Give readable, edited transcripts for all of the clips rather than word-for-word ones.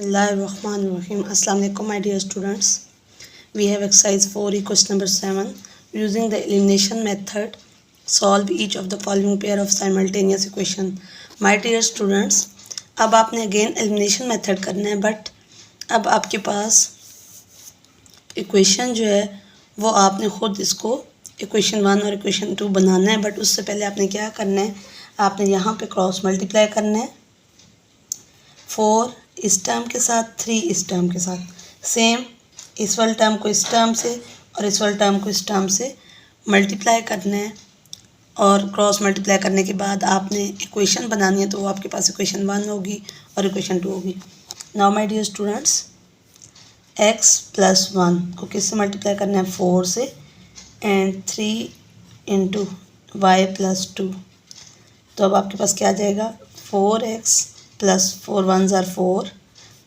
Bismillahirrahmanirrahim. Assalamu alaikum, my dear students. We have exercise 4 question number 7. Using the elimination method, solve each of the following pair of simultaneous equation. My dear students, अब आपने again elimination method करना है, but अब आपके पास equation जो है वो आपने ख़ुद इसको इक्वेशन 1 और इक्वेशन 2 बनाना है। बट उससे पहले आपने क्या करना है, आपने यहाँ पे क्रॉस मल्टीप्लाई करना है 4 इस टर्म के साथ, 3 इस टर्म के साथ। सेम इस वाले टर्म को इस टर्म से और इस वाले टर्म को इस टर्म से मल्टीप्लाई करना है, और क्रॉस मल्टीप्लाई करने के बाद आपने इक्वेशन बनानी है, तो वो आपके पास इक्वेशन 1 होगी और इक्वेशन 2 होगी। Now my dear students, x plus 1 को किससे मल्टीप्लाई करना है, 4 से, एंड 3 इंटू वाई प्लस 2। तो अब आपके पास क्या आ जाएगा, 4x plus 4 1s are 4।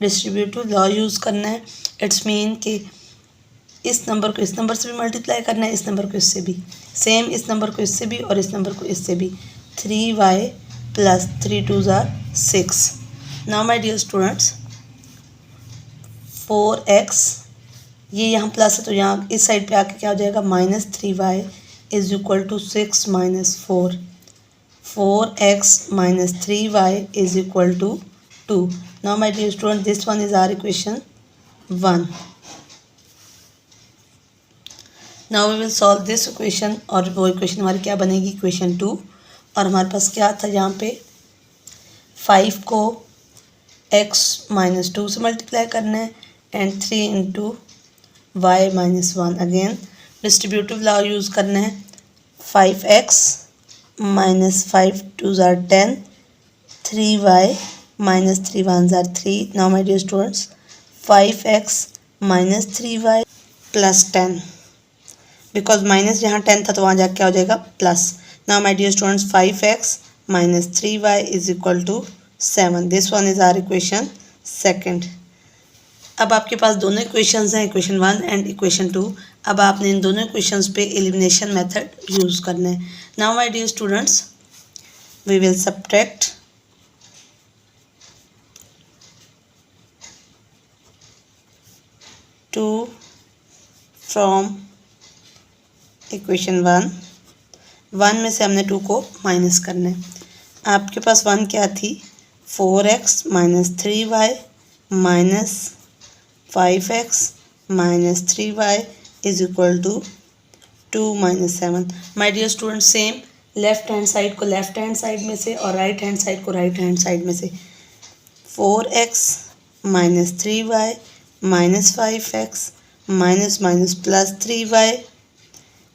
Distributive law use करना है। इट्स मीन कि इस नंबर को इस नंबर से भी मल्टीप्लाई करना है, इस नंबर को इससे भी, सेम इस नंबर को इससे भी और इस नंबर को इससे भी। 3y plus 3 2s are 6। Now my dear students, 4x ये यहाँ प्लस है तो यहाँ इस साइड पे आके क्या हो जाएगा, minus 3y is equal to 6 minus 4। 4x minus 3y is equal to 2. Now my dear student, this one is our equation 1. Now we will solve this equation, और वो equation हमारी क्या बनेगी, equation 2। और हमारे पास क्या था यहाँ पे, 5 को x minus 2 से मल्टीप्लाई करना है and 3 into Y minus 1। Again distributive law use करना है। 5x minus 5 2s are 10, 3y minus 3 1s are 3. Now my dear students, 5x minus 3y plus 10, because minus जहाँ 10 था तो वहाँ जाके क्या हो जाएगा, plus. Now my dear students, 5x minus 3y is equal to 7. This one is our equation second. अब आपके पास दोनों इक्वेशंस हैं, इक्वेशन 1 एंड इक्वेशन 2। अब आपने इन दोनों इक्वेशंस पे एलिमिनेशन मेथड यूज़ करना है। Now my dear students, we will subtract 2 from equation 1। 1 में से हमने 2 को माइनस करना है। आपके पास 1 क्या थी, 4x minus 3y minus 5x minus 3y is equal to 2 minus 7। My dear student, same left hand side को लेफ्ट हैंड साइड में से और राइट हैंड साइड को राइट हैंड साइड में से। 4x minus 3y minus 5x minus minus plus 3y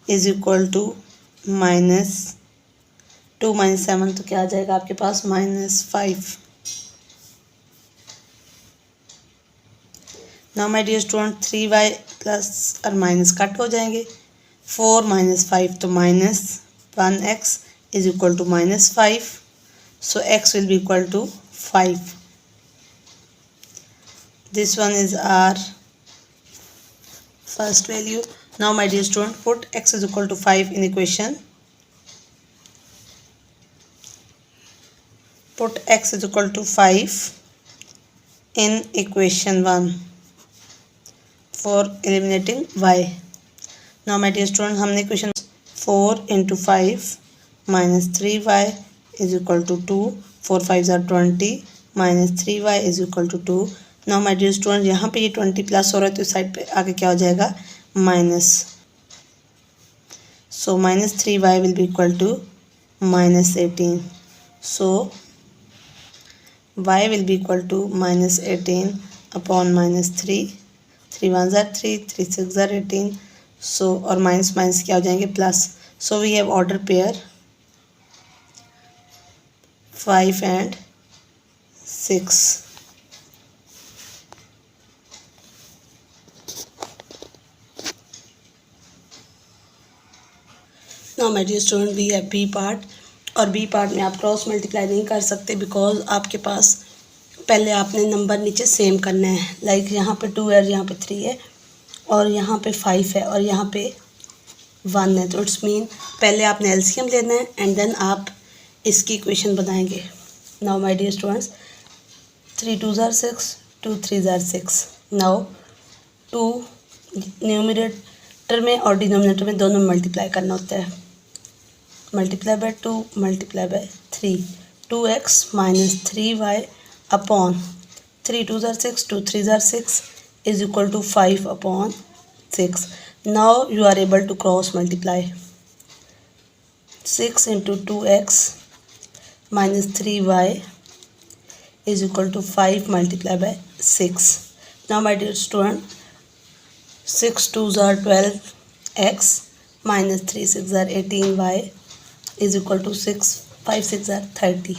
is equal to minus 2 minus 7, तो क्या आ जाएगा आपके पास, minus 5। Now my dear student, 3y plus और माइनस कट हो जाएंगे। 4 माइनस 5 तो minus 1x is equal to minus 5, so x will be equal to 5। This one is our first value. Now my dear student, put x is equal to 5 in equation, put x is equal to 5 in equation 1 for eliminating y. Now my dear student, हमने equation 4 into 5 minus 3y is equal to 2, 4 5s are 20 minus 3y is equal to 2। Now my dear student, यहाँ पे ये 20 plus हो रहा है तो इस side पे आगे क्या हो जाएगा, minus. So minus 3y will be equal to minus 18। So y will be equal to minus 18 upon minus 3। 3 1s are 3, 3 6s are 18। So और माइनस माइनस क्या हो जाएंगे, plus. So we have order pair 5 and 6। Now my dear student, we have B part, और B part में आप cross multiply नहीं कर सकते, बिकॉज आपके पास पहले आपने नंबर नीचे सेम करना है। लाइक यहाँ पे 2 है, यहाँ पे 3 है, और यहाँ पे 5 है, और यहाँ पे 1 है। तो इट्स मीन पहले आपने एलसीएम लेना है एंड देन आप इसकी इक्वेशन बनाएंगे। Now my dear students, 3 2s are 6, 2 3 are 6। नाउ 2 न्यूमरेटर में और डिनोमिनेटर में दोनों मल्टीप्लाई करना होता है। Multiply by 2 multiply by 3, 2x minus 3y upon 3 2 are 6, 2 3 are 6 is equal to 5 upon 6। Now you are able to cross multiply 6 into 2x minus 3y is equal to 5 multiplied by 6. Now my dear student, 6 2s are 12x minus 3 6 are 18y is equal to 6 5 6 are 30.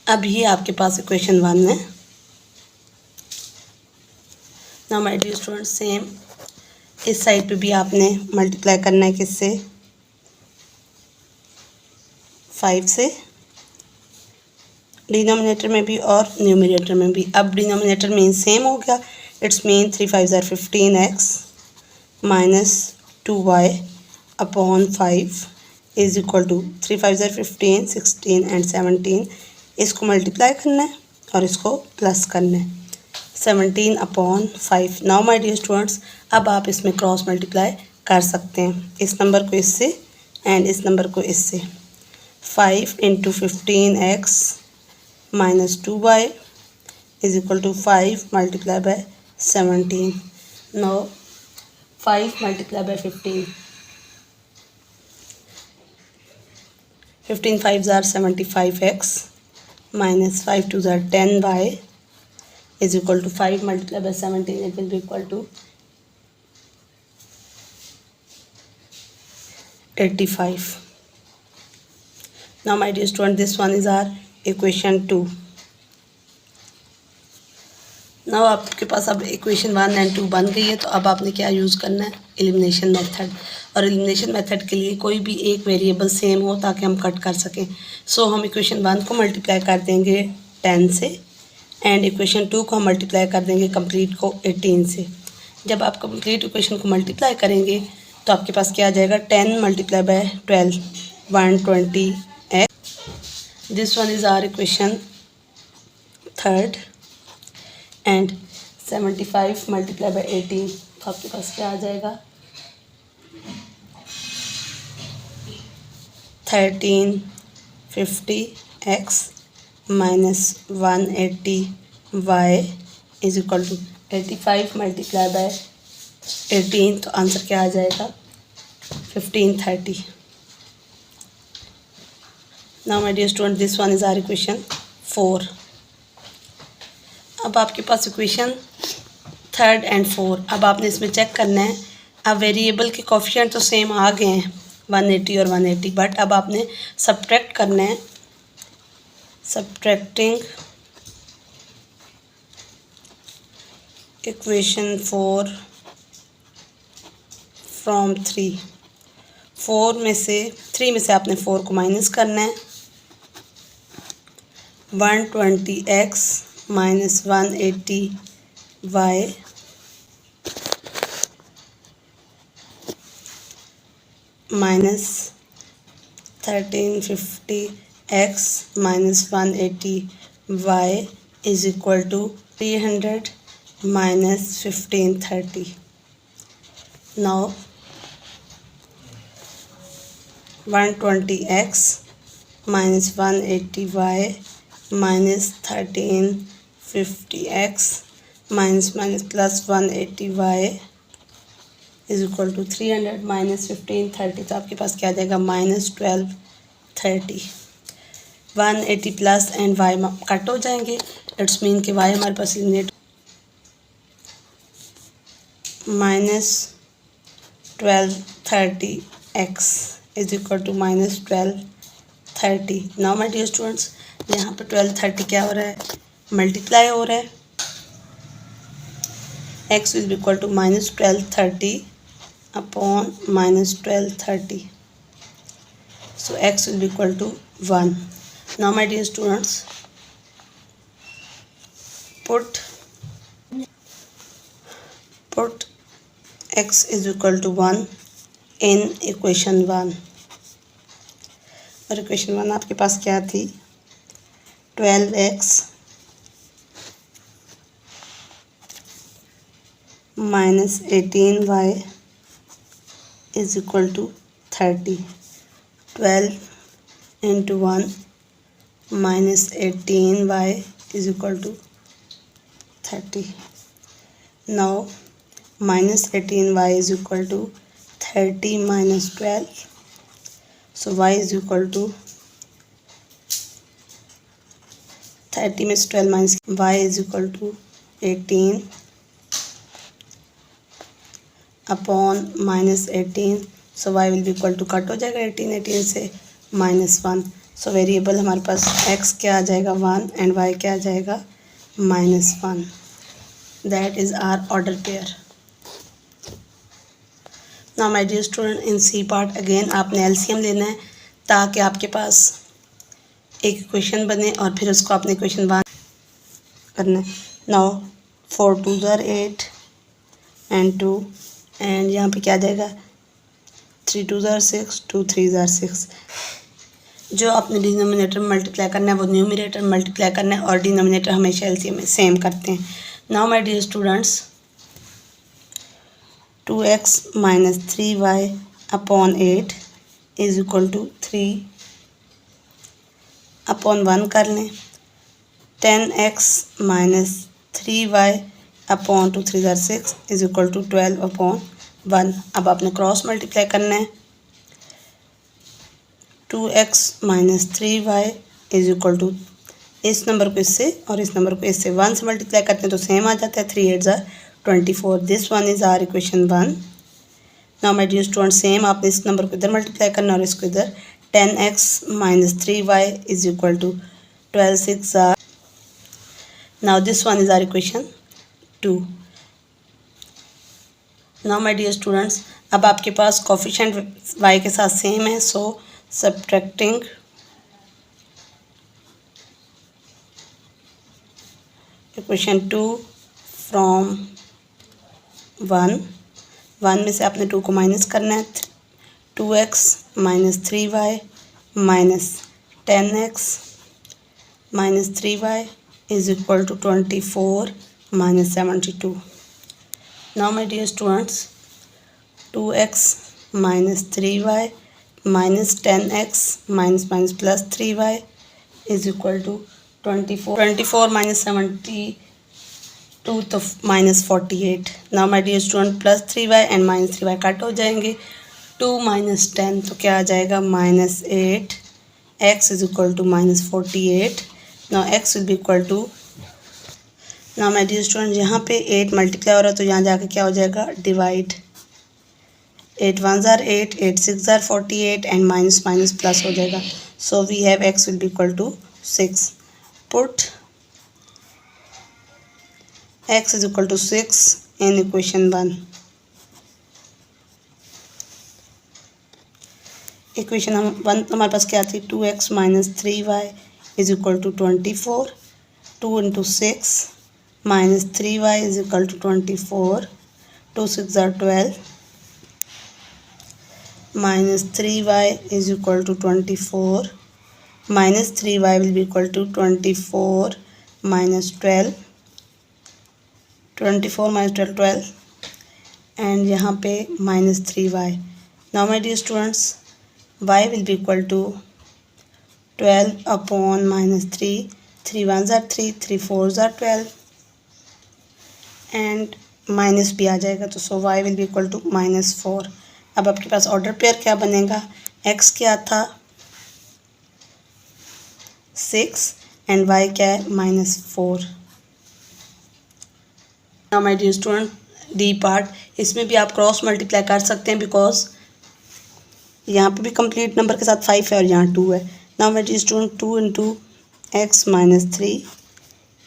अब ये आपके पास equation 1 है। Now my dear student, same इस side पे भी आपने multiply करना है किससे, 5 से, डिनोमिनेटर में भी और न्यूमरेटर में भी। अब डिनोमिनेटर मीन सेम हो गया, इट्स मीन 3 5 ज़ार 15x minus 2y upon 5 is equal to 3 5 ज़ार 15, 16 एंड 17। इसको मल्टीप्लाई करना है और इसको प्लस करना है, 17 upon 5। Now my dear students, अब आप इसमें क्रॉस मल्टीप्लाई कर सकते हैं, इस नंबर को इससे एंड इस नंबर को इससे। 5 into 15x minus 2y is equal to 5 multiplied by 17. Now 5 multiplied by 15. 15 5s are 75x minus 5 2s are 10y is equal to 5 multiplied by 17. It will be equal to 85. Now my dear student, this one is our equation 2। Now आपके पास अब equation 1 and 2 बन गई है, तो अब आपने क्या use करना है, एलिमिनेशन मेथड। और एलिमिनेशन मेथड के लिए कोई भी एक वेरिएबल सेम हो ताकि हम कट कर सकें। सो हम इक्वेशन 1 को मल्टीप्लाई कर देंगे 10 से एंड इक्वेशन 2 को हम मल्टीप्लाई कर देंगे कंप्लीट को 18 से। जब आप कंप्लीट इक्वेशन को मल्टीप्लाई करेंगे तो आपके पास क्या आ जाएगा, 10 multiply by 12 120। This one is our equation 3rd and 75 multiplied by 18, तो आपके पास क्या आ जाएगा, 1350x minus 180y is equal to 85 multiplied by 18, तो आंसर क्या आ जाएगा, 1530। Now my dear student, this one is our equation 4. अब आपके पास इक्वेशन 3rd एंड 4। अब आपने इसमें चेक करना है, अब वेरिएबल के कोफिशिएंट तो सेम आ गए हैं 180 और 180, बट अब आपने सब्ट्रैक्ट करना है। Subtracting equation 4 from 3। 3 में से आपने 4 को माइनस करना है। 120x minus 180y minus 1350x minus 180y is equal to 300 minus 1530. Now 120x minus 180y minus 1350x minus plus 180y is equal to 300 minus 1530। तो आपके पास क्या आ जाएगा, minus 1230। 180 plus and y cut हो जाएंगे, इट्स मीन कि y हमारे पास limit minus 1230x is equal to minus 1230। Now my dear students, यहाँ पे 1230 क्या हो रहा है, मल्टीप्लाई हो रहा है। x will be equal to minus 1230 upon minus 1230. So x will be equal to 1. Now my dear students, put x is equal to 1 in equation 1। और इक्वेशन 1 आपके पास क्या थी, 12x minus 18y is equal to 30. 12 into 1 minus 18y is equal to 30. Now minus 18y is equal to 30 minus 12. So y is equal to 30 minus 12 minus y is equal to 18 upon minus 18. So y will be equal to cut हो जाएगा 18 से -1. So variable हमारे पास x क्या आ जाएगा 1 and y क्या आ जाएगा -1. That is our order pair. Now my dear student, in C part again आपने एलसीएम लेना है ताकि आपके पास एक इक्वेशन बने और फिर उसको आपने इक्वेशन 1 करना है. नाउ 4 2 ज़ार 8 एंड 2 एंड यहाँ पे क्या आ जाएगा 3 2 ज़ार 6 2 3 ज़ार 6. जो आपने डिनोमिनेटर मल्टीप्लाई करना है वो न्यूमरेटर मल्टीप्लाई करना है और डिनोमिनेटर हमेशा एलसीएम में सेम करते हैं. Now my dear students, 2x minus 3y upon 8 is equal to 3 upon 1 कर लें. 10x minus 3y upon 2 3 are 6 is equal to 12 upon 1. अब आपने क्रॉस मल्टीप्लाई करना है. 2x minus 3y is equal to इस नंबर को इससे और इस नंबर को इससे 1 से मल्टीप्लाई करते हैं तो सेम आ जाता है. 3 8 ज़ार 24. This one is our equation 1. Now my dear student, same आपने इस नंबर को इधर मल्टीप्लाई करना और इसको इधर. 10x minus 3y is equal to 12 6 आर. Now this one is our equation 2. Now my dear students, अब आपके पास कोफिशिएंट y के साथ सेम है. सो सब्ट्रैक्टिंग इक्वेशन 2 फ्रॉम 1 में से आपने 2 को माइनस करना है. 2x minus 3y minus 10x minus 3y is equal to 24 minus 72. Now my dear students, 2x minus 3y minus 10x minus plus 3y is equal to 24. 24 minus 72 तो minus 48. Now my dear student, plus 3y and minus 3y cut हो जाएंगे. 2 minus 10 तो क्या आ जाएगा -8. x is equal to -48. Now x will be equal to, now my dear student, यहाँ पे 8 multiply हो रहा है तो यहाँ जाके क्या हो जाएगा डिवाइड. 8 1 ज़ार 8 8 6 ज़ार 48 एंड माइनस माइनस प्लस हो जाएगा. So we have x will be equal to 6. Put x is equal to 6 in equation 1. Equation 1 हमारे पास क्या थी 2x minus 3y is equal to 24. 2 into 6 minus 3y is equal to 24. 2 6 are 12 minus 3y is equal to 24. Minus 3y will be equal to 24 minus 12. 24 minus 12 12 and यहाँ पे minus 3y. Now my dear students, y will be equal to 12 upon minus 3. 3 1s are 3, 3 4s are 12 and minus भी आ जाएगा तो सो y will be equal to -4. अब आपके पास order pair क्या बनेगा, x क्या था 6 एंड y क्या है -4. Now my dear student, D part, इसमें भी आप क्रॉस मल्टीप्लाई कर सकते हैं बिकॉज यहाँ पे भी कंप्लीट नंबर के साथ 5 है और यहाँ 2 है. Now my dear student, 2 into x minus 3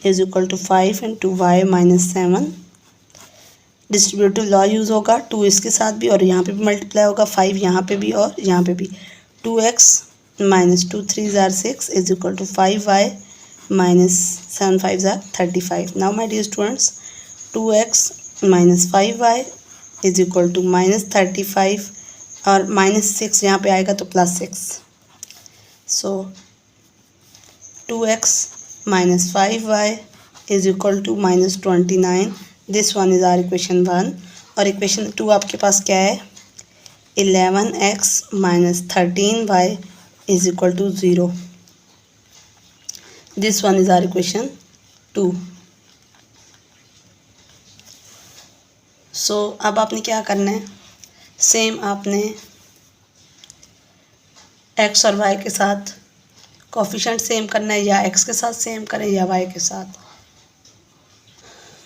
is equal to 5 into y minus 7. Distributive law use होगा. 2 इसके साथ भी और यहाँ पे भी मल्टीप्लाई होगा. 5 यहाँ पे भी और यहाँ पे भी. 2x minus 2 3 are 6 is equal to 5y minus 7 5 are 35. Now my dear students, 2x minus 5y is equal to -35 और -6 यहाँ पे आएगा तो +6. सो 2x minus 5y is equal to -29. This one is our equation 1 और इक्वेशन 2 आपके पास क्या है 11x minus 13y is equal to 0. This one is our equation 2. So अब आपने क्या करना है सेम आपने x और y के साथ कोफिशिएंट सेम करना है या x के साथ सेम करें या y के साथ।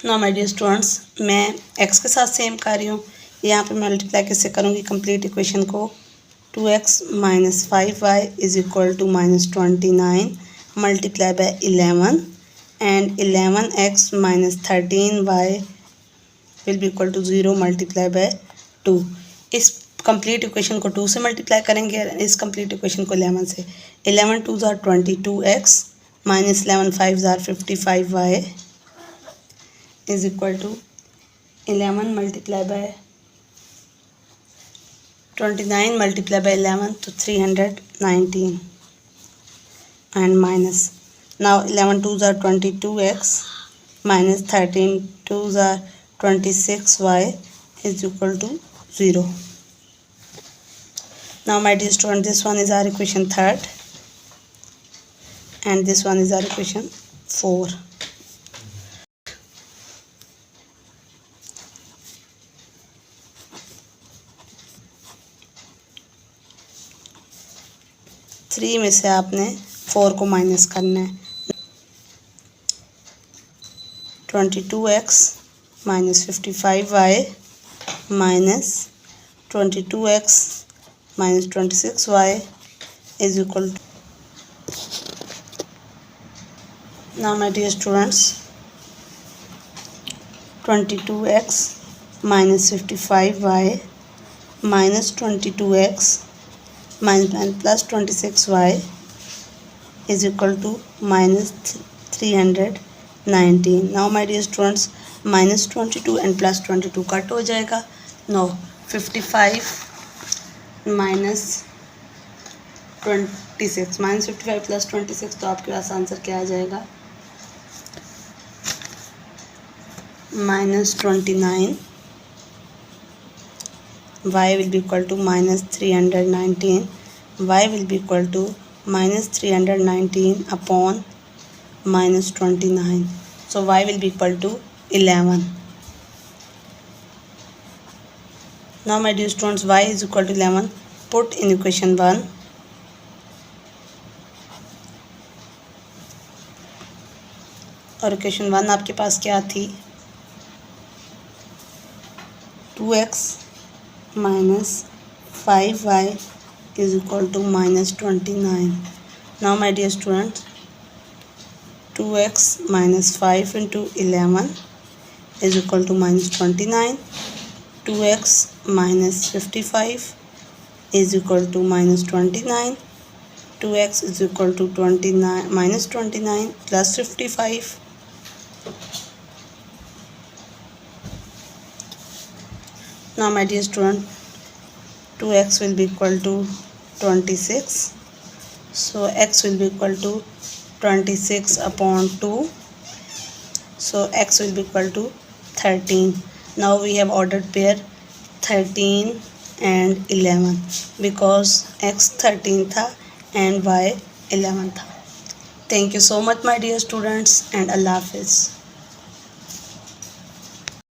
नाउ माय डियर स्टूडेंट्स मैं x के साथ सेम कर रही हूँ। यहाँ पे मल्टीप्लाई कैसे करूँगी कंप्लीट इक्वेशन को 2x minus 5y is equal to minus 29 multiplied by 11 and 11x minus 13y will be equal to 0 multiplied by 2। इस कंप्लीट इक्वेशन को 2 से मल्टीप्लाई करेंगे इस कंप्लीट इक्वेशन को 11 से 11 2 ज़ार 22x minus 11 5 ज़ार 55y is equal to 11 multiplied by 29 multiplied by 11 to 319 and minus now 11 2s are 22x minus 13 2s are 26y is equal to 0. Now my dear student this one is our equation 3rd and this one is our equation 4. Three में से आपने 4 को minus करना है 22x minus 55y minus 22x minus 26y is equal to now my dear students 22x minus 55y minus 22x minus plus 26y is equal to minus 319. Now my dear students minus 22 and plus 22 cut हो जाएगा। Now 55 minus 26 minus 55 plus 26 तो आपके पास answer क्या आ जाएगा minus 29 y will be equal to minus 319 y will be equal to minus 319 upon minus 29 so y will be equal to 11. Now my dear students y is equal to 11 put in equation 1 और equation 1 आपके पास क्या थी 2x minus 5y is equal to minus 29. Now my dear students 2x minus 5 into 11 is equal to minus 29. 2x minus 55 is equal to minus 29. 2x is equal to 29 minus 29 plus 55. Now my dear student 2x will be equal to 26 so x will be equal to 26 upon 2 so x will be equal to 13. Now we have ordered pair 13 and 11 because x 13 था and y 11 था. Thank you so much my dear students and Allah Hafiz.